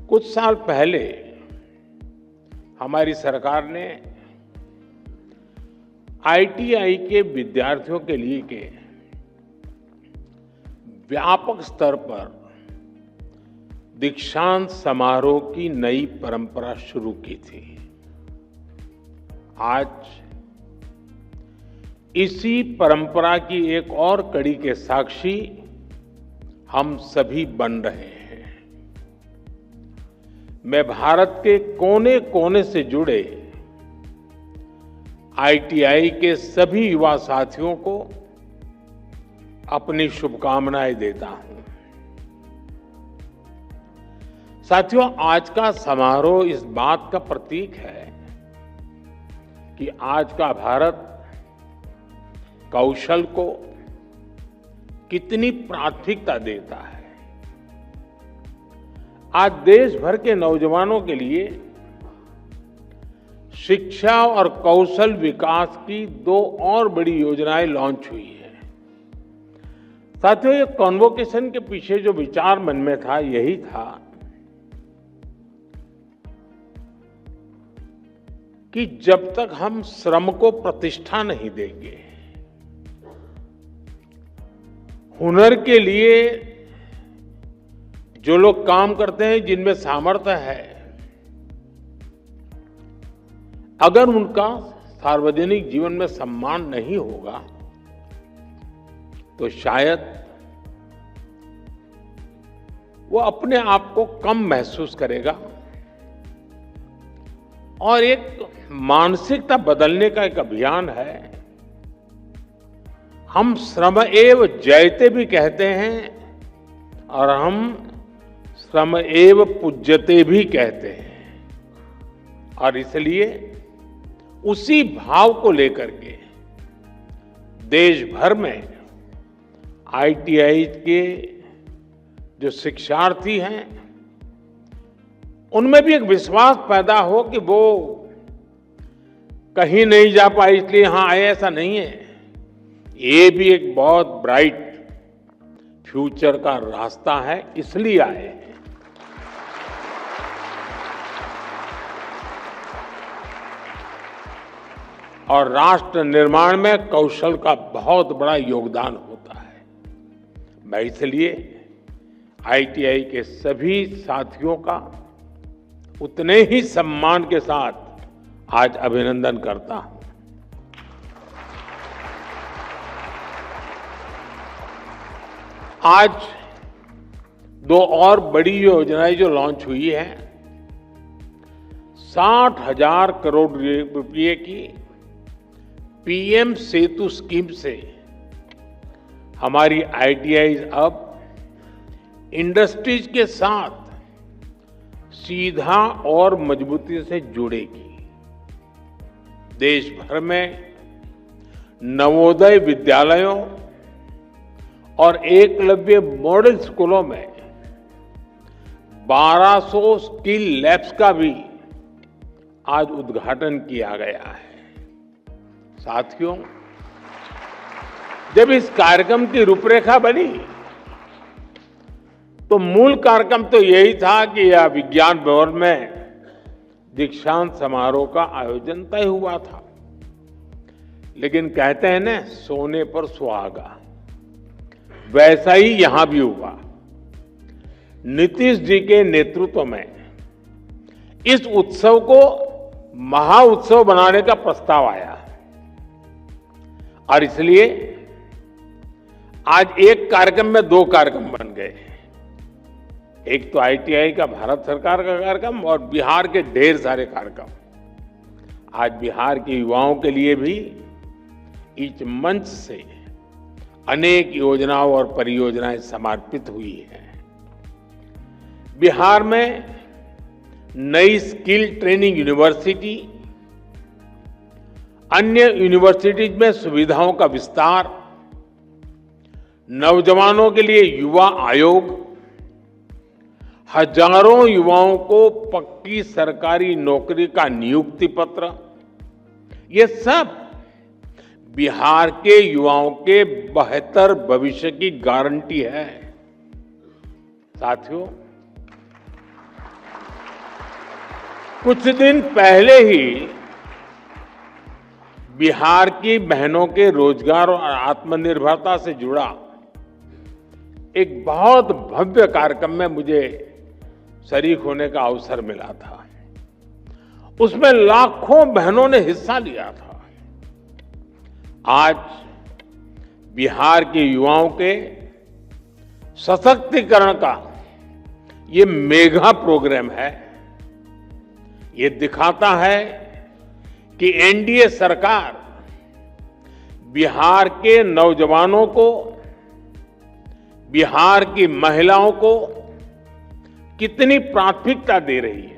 कुछ साल पहले हमारी सरकार ने आईटीआई के विद्यार्थियों के लिए के व्यापक स्तर पर दीक्षांत समारोह की नई परंपरा शुरू की थी। आज इसी परंपरा की एक और कड़ी के साक्षी हम सभी बन रहे हैं। मैं भारत के कोने कोने से जुड़े आईटीआई के सभी युवा साथियों को अपनी शुभकामनाएं देता हूं। साथियों, आज का समारोह इस बात का प्रतीक है कि आज का भारत कौशल को कितनी प्राथमिकता देता है। आज देश भर के नौजवानों के लिए शिक्षा और कौशल विकास की दो और बड़ी योजनाएं लॉन्च हुई है। साथियों, ये कॉन्वोकेशन के पीछे जो विचार मन में था यही था कि जब तक हम श्रम को प्रतिष्ठा नहीं देंगे, हुनर के लिए जो लोग काम करते हैं, जिनमें सामर्थ्य है, अगर उनका सार्वजनिक जीवन में सम्मान नहीं होगा तो शायद वो अपने आप को कम महसूस करेगा और एक मानसिकता बदलने का एक अभियान है। हम श्रम एव जयते भी कहते हैं और हम श्रम एव पूज्यते भी कहते हैं, और इसलिए उसी भाव को लेकर के देश भर में आईटीआई के जो शिक्षार्थी हैं उनमें भी एक विश्वास पैदा हो कि वो कहीं नहीं जा पाए इसलिए यहां आए, ऐसा नहीं है। ये भी एक बहुत ब्राइट फ्यूचर का रास्ता है, इसलिए आए हैं। और राष्ट्र निर्माण में कौशल का बहुत बड़ा योगदान होता है। मैं इसलिए आईटीआई के सभी साथियों का उतने ही सम्मान के साथ आज अभिनंदन करता हूं। आज दो और बड़ी योजनाएं जो लॉन्च हुई है, 60,000 करोड़ रुपए की पीएम सेतु स्कीम से हमारी आईटीआई अब इंडस्ट्रीज के साथ सीधा और मजबूती से जुड़ेगी। देश भर में नवोदय विद्यालयों और एकलव्य मॉडल स्कूलों में 1200 स्किल लैब्स का भी आज उद्घाटन किया गया है। साथियों, जब इस कार्यक्रम की रूपरेखा बनी तो मूल कार्यक्रम तो यही था कि यह विज्ञान भवन में दीक्षांत समारोह का आयोजन तय हुआ था। लेकिन कहते हैं ना, सोने पर सुहागा, वैसा ही यहां भी हुआ। नीतीश जी के नेतृत्व में इस उत्सव को महाउत्सव बनाने का प्रस्ताव आया और इसलिए आज एक कार्यक्रम में दो कार्यक्रम बन गए। एक तो आईटीआई का भारत सरकार का कार्यक्रम और बिहार के ढेर सारे कार्यक्रम। आज बिहार के युवाओं के लिए भी इस मंच से अनेक योजनाओं और परियोजनाएं समर्पित हुई हैं। बिहार में नई स्किल ट्रेनिंग यूनिवर्सिटी, अन्य यूनिवर्सिटीज में सुविधाओं का विस्तार, नौजवानों के लिए युवा आयोग, हजारों युवाओं को पक्की सरकारी नौकरी का नियुक्ति पत्र, ये सब बिहार के युवाओं के बेहतर भविष्य की गारंटी है। साथियों, कुछ दिन पहले ही बिहार की बहनों के रोजगार और आत्मनिर्भरता से जुड़ा एक बहुत भव्य कार्यक्रम में मुझे शरीक होने का अवसर मिला था। उसमें लाखों बहनों ने हिस्सा लिया था। आज बिहार के युवाओं के सशक्तिकरण का ये मेगा प्रोग्राम है। ये दिखाता है कि एनडीए सरकार बिहार के नौजवानों को, बिहार की महिलाओं को कितनी प्राथमिकता दे रही है।